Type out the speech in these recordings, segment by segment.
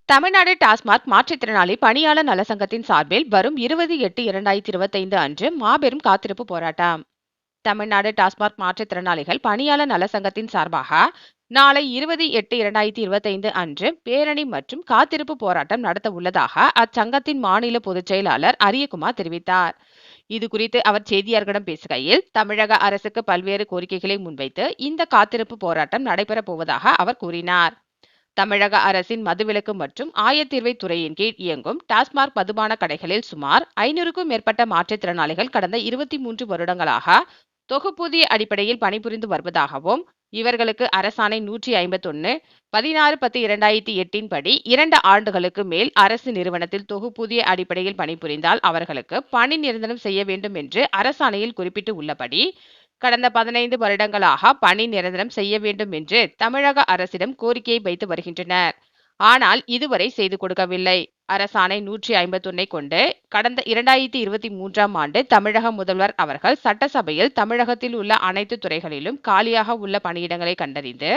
தமிழ்நாடு டாஸ்மாக் மாற்றுத்திறனாளி பணியாளர் நல சங்கத்தின் சார்பில் வரும் 20/8/2025 அன்று மாபெரும் காத்திருப்பு போராட்டம். தமிழ்நாடு டாஸ்மாக் மாற்றுத்திறனாளிகள் பணியாளர் நல சங்கத்தின் சார்பாக நாளை 20/8/2025 அன்று பேரணி மற்றும் காத்திருப்பு போராட்டம் நடத்த உள்ளதாக அச்சங்கத்தின் மாநில பொதுச் செயலாளர் அரியகுமார் தெரிவித்தார். இதுகுறித்து அவர் செய்தியாளர்களிடம் பேசுகையில், தமிழக அரசுக்கு பல்வேறு கோரிக்கைகளை முன்வைத்து இந்த காத்திருப்பு போராட்டம் நடைபெறப் போவதாக அவர் கூறினார். தமிழக அரசின் மதுவிலக்கு மற்றும் ஆயத்தீர்வை துறையின் கீழ் இயங்கும் டாஸ்மாக் மதுபான கடைகளில் சுமார் 500க்கும் மேற்பட்ட மாற்றுத்திறனாளிகள் கடந்த 23 வருடங்களாக தொகுப்பூதிய அடிப்படையில் பணிபுரிந்து வருவதாகவும், இவர்களுக்கு அரசாணை 151 16/10/2008 படி 2 ஆண்டுகளுக்கு மேல் அரசு நிறுவனத்தில் தொகுப்பூதிய அடிப்படையில் பணிபுரிந்தால் அவர்களுக்கு பணி நிரந்தரம் செய்ய வேண்டும் என்று அரசாணையில் குறிப்பிட்டு உள்ளபடி கடந்த 15 வருடங்களாக பணி நிரந்தரம் செய்ய வேண்டும் என்று தமிழக அரசிடம் கோரிக்கையை வைத்து வருகின்றனர். ஆனால் இதுவரை செய்து கொடுக்கவில்லை. அரசாணை 151 கொண்டு கடந்த 2023ஆம் ஆண்டு தமிழக முதல்வர் அவர்கள் சட்டசபையில் தமிழகத்தில் உள்ள அனைத்து துறைகளிலும் காலியாக உள்ள பணியிடங்களை கண்டறிந்து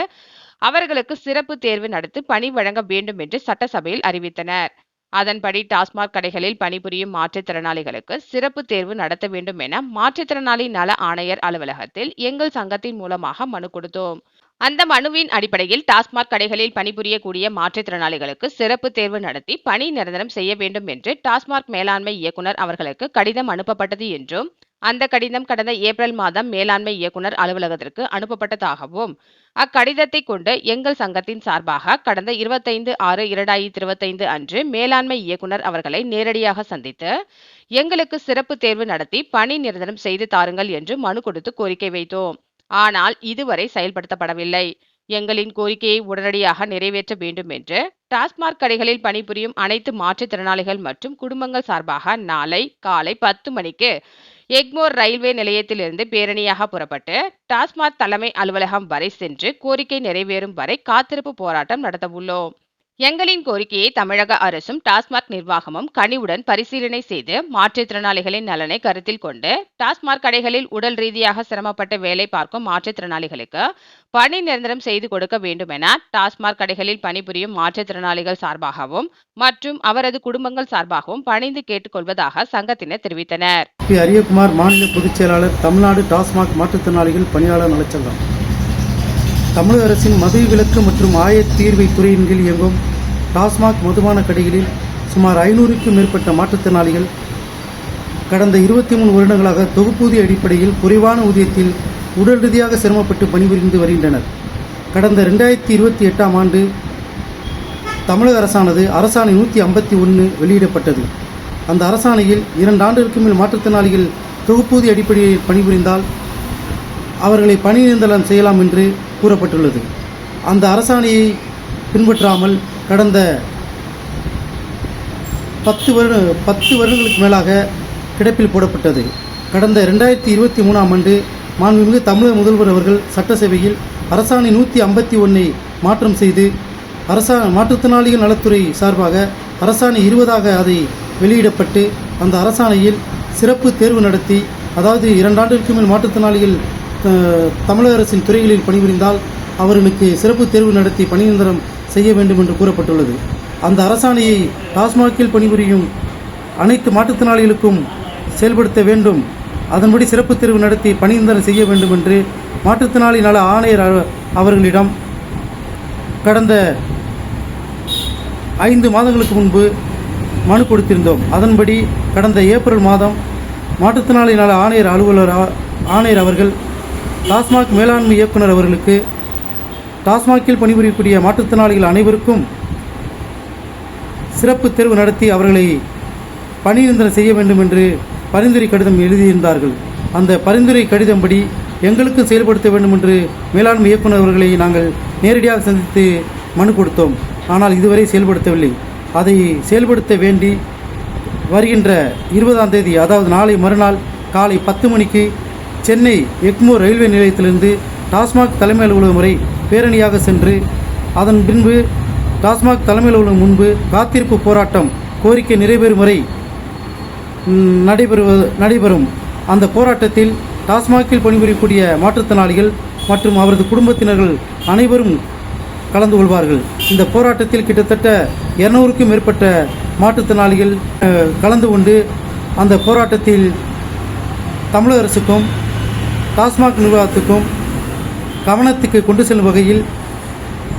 அவர்களுக்கு சிறப்பு தேர்வு நடத்தி பணி வழங்க வேண்டும் என்று சட்டசபையில் அறிவித்தனர். அதன்படி டாஸ்மாக் கடைகளில் பணிபுரியும் மாற்றுத்திறனாளிகளுக்கு சிறப்பு தேர்வு நடத்த வேண்டும் என மாற்றுத்திறனாளி நல ஆணையர் அலுவலகத்தில் எங்கள் சங்கத்தின் மூலமாக மனு கொடுத்தோம். அந்த மனுவின் அடிப்படையில் டாஸ்மாக் கடைகளில் பணிபுரியக்கூடிய மாற்றுத்திறனாளிகளுக்கு சிறப்பு தேர்வு நடத்தி பணி நிரந்தரம் செய்ய வேண்டும் என்று டாஸ்மாக் மேலாண்மை இயக்குனர் அவர்களுக்கு கடிதம் அனுப்பப்பட்டது என்றும், அந்த கடிதம் கடந்த ஏப்ரல் மாதம் மேலாண்மை இயக்குனர் அலுவலகத்திற்கு அனுப்பப்பட்டதாகவும், அக்கடிதத்தை கொண்டு எங்கள் சங்கத்தின் சார்பாக கடந்த 25/6/2025 அன்று மேலாண்மை இயக்குனர் அவர்களை நேரடியாக சந்தித்து எங்களுக்கு சிறப்பு தேர்வு நடத்தி பணி நிரந்தரம் செய்து தாருங்கள் என்று மனு கொடுத்து கோரிக்கை வைத்தோம். ஆனால் இதுவரை செயல்படுத்தப்படவில்லை. எங்களின் கோரிக்கையை உடனடியாக நிறைவேற்ற வேண்டும் என்று டாஸ்மாக் கடைகளில் பணிபுரியும் அனைத்து மாற்றுத்திறனாளிகள் மற்றும் குடும்பங்கள் சார்பாக நாளை காலை 10 மணிக்கு எக்மோர் ரயில்வே நிலையத்திலிருந்து பேரணியாக புறப்பட்டு டாஸ்மாக் தலைமை அலுவலகம் வரை சென்று கோரிக்கை நிறைவேறும் வரை காத்திருப்பு போராட்டம் நடத்தவுள்ளோம். எங்களின் கோரிக்கையை தமிழக அரசும் டாஸ்மாக் நிர்வாகமும் கனிவுடன் பரிசீலனை செய்து மாற்றுத்திறனாளிகளின் நலனை கருத்தில் கொண்டு டாஸ்மாக் கடைகளில் உடல் ரீதியாக சிரமப்பட்டு வேலை பார்க்கும் மாற்றுத்திறனாளிகளுக்கு பணி நிரந்தரம் செய்து கொடுக்க வேண்டும் என டாஸ்மாக் கடைகளில் பணிபுரியும் மாற்றுத்திறனாளிகள் சார்பாகவும் மற்றும் அவரது குடும்பங்கள் சார்பாகவும் பணிந்து கேட்டுக்கொள்வதாக சங்கத்தினர் தெரிவித்தனர். அரியகுமார், மாநில பொதுச் செயலாளர், தமிழ்நாடு டாஸ்மாக் மாற்றுத்திறனாளிகள் பணியாளர் நலச்சங்கம். தமிழக அரசின் மதுவிலக்கு மற்றும் ஆயத்தீர்வை துறையின் கீழ் இயங்கும் டாஸ்மாக் மதுபான கடைகளில் சுமார் 500க்கும் மேற்பட்ட மாற்றுத்திறனாளிகள் கடந்த 23 வருடங்களாக தொகுப்பூதிய அடிப்படையில் குறைவான ஊதியத்தில் உடல் ரீதியாக சிரமப்பட்டு பணிபுரிந்து வருகின்றனர். கடந்த 2028ஆம் ஆண்டு தமிழக அரசானது அரசாணை 151 வெளியிடப்பட்டது. அந்த அரசாணையில் 2 ஆண்டுகளுக்கு மேல் மாற்றுத்திறனாளிகள் தொகுப்பூதிய அடிப்படையில் பணிபுரிந்தால் அவர்களை பணி நிரந்தரம் செய்யலாம் என்று கூறப்பட்டுள்ளது. அந்த அரசாணையை பின்பற்றாமல் கடந்த 10 வருடங்களுக்கு மேலாக கிடப்பில் போடப்பட்டது. கடந்த 2023ஆம் ஆண்டு மாண்புமிகு தமிழக முதல்வர் அவர்கள் சட்டசபையில் அரசாணை 151 மாற்றம் செய்து மாற்றுத்திறனாளிகள் நலத்துறை சார்பாக அரசாணை 20 அதை வெளியிடப்பட்டு அந்த அரசாணையில் சிறப்பு தேர்வு நடத்தி, அதாவது 2 ஆண்டுகளுக்கு மேல் மாற்றுத்திறனாளிகள் தமிழக அரசின் துறைகளில் பணிபுரிந்தால் அவர்களுக்கு சிறப்பு தேர்வு நடத்தி பணி நிரந்தரம் செய்ய வேண்டும் என்று கூறப்பட்டுள்ளது. அந்த அரசாணையை டாஸ்மாகில் பணிபுரியும் அனைத்து மாற்றுத்திறனாளிகளுக்கும் செயல்படுத்த வேண்டும். அதன்படி சிறப்பு தேர்வு நடத்தி பணி நிரந்தரம் செய்ய வேண்டும் என்று மாற்றுத்திறனாளி நல ஆணையர் அவர்களிடம் கடந்த 5 மாதங்களுக்கு முன்பு மனு கொடுத்திருந்தோம். அதன்படி கடந்த ஏப்ரல் மாதம் மாற்றுத்திறனாளி நல ஆணையர் அவர்கள் டாஸ்மாக் மேலாண்மை இயக்குனர் அவர்களுக்கு டாஸ்மாகில் பணிபுரியக்கூடிய மாற்றுத்திறனாளிகள் அனைவருக்கும் சிறப்பு தேர்வு நடத்தி அவர்களை பணி நிரந்தரம் செய்ய வேண்டும் என்று பரிந்துரை கடிதம் எழுதியிருந்தார்கள். அந்த பரிந்துரை கடிதம்படி எங்களுக்கும் செயல்படுத்த வேண்டும் என்று மேலாண்மை இயக்குனர் அவர்களை நாங்கள் நேரடியாக சந்தித்து மனு கொடுத்தோம். ஆனால் இதுவரை செயல்படுத்தவில்லை. அதை செயல்படுத்த வேண்டி வருகின்ற 20ஆம் தேதி, அதாவது நாளை மறுநாள் காலை 10 மணிக்கு சென்னை எக்மோர் ரயில்வே நிலையத்திலிருந்து டாஸ்மாக் தலைமை அலுவலகம் வரை பேரணியாக சென்று அதன் பின்பு டாஸ்மாக் தலைமை அலுவலகம் முன்பு காத்திருப்பு போராட்டம் கோரிக்கை நிறைவேறும் வரை நடைபெறும். அந்த போராட்டத்தில் டாஸ்மாகில் பணிபுரியக்கூடிய மாற்றுத்திறனாளிகள் மற்றும் அவரது குடும்பத்தினர்கள் அனைவரும் கலந்து கொள்வார்கள். இந்த போராட்டத்தில் கிட்டத்தட்ட 200க்கும் மேற்பட்ட மாற்றுத்திறனாளிகள் கலந்து கொண்டு அந்த போராட்டத்தில் தமிழக அரசுக்கும் டாஸ்மாக் நிர்வாகத்துக்கும் கவனத்துக்கு கொண்டு செல்லும் வகையில்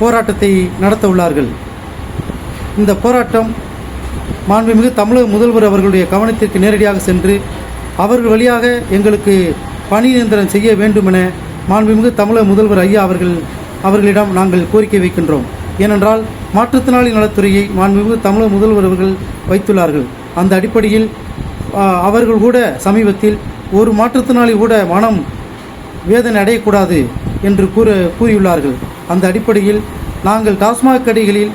போராட்டத்தை நடத்த உள்ளார்கள். இந்த போராட்டம் மாண்புமிகு தமிழக முதல்வர் அவர்களுடைய கவனத்திற்கு நேரடியாக சென்று அவர்கள் வழியாக எங்களுக்கு பணி நிரந்தரம் செய்ய வேண்டுமென மாண்புமிகு தமிழக முதல்வர் ஐயா அவர்களிடம் நாங்கள் கோரிக்கை வைக்கின்றோம். ஏனென்றால் மாற்றுத்திறனாளி நலத்துறையை மாண்புமிகு தமிழக முதல்வர் அவர்கள் வைத்துள்ளார்கள். அந்த அடிப்படையில் அவர்கள் கூட சமீபத்தில் ஒரு மாற்றுத்திறனாளி கூட மனம் வேதனை அடையக்கூடாது என்று கூறியுள்ளார்கள். அந்த அடிப்படையில் நாங்கள் டாஸ்மாக் கடைகளில்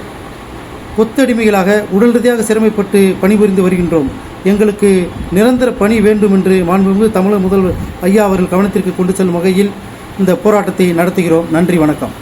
கொத்தடிமைகளாக உடல் ரீதியாக சிரமப்பட்டு பணிபுரிந்து வருகின்றோம். எங்களுக்கு நிரந்தர பணி வேண்டும் என்று மாண்புமிகு தமிழக முதல்வர் ஐயா அவர்கள் கவனத்திற்கு கொண்டு செல்லும் வகையில் இந்த போராட்டத்தை நடத்துகிறோம். நன்றி, வணக்கம்.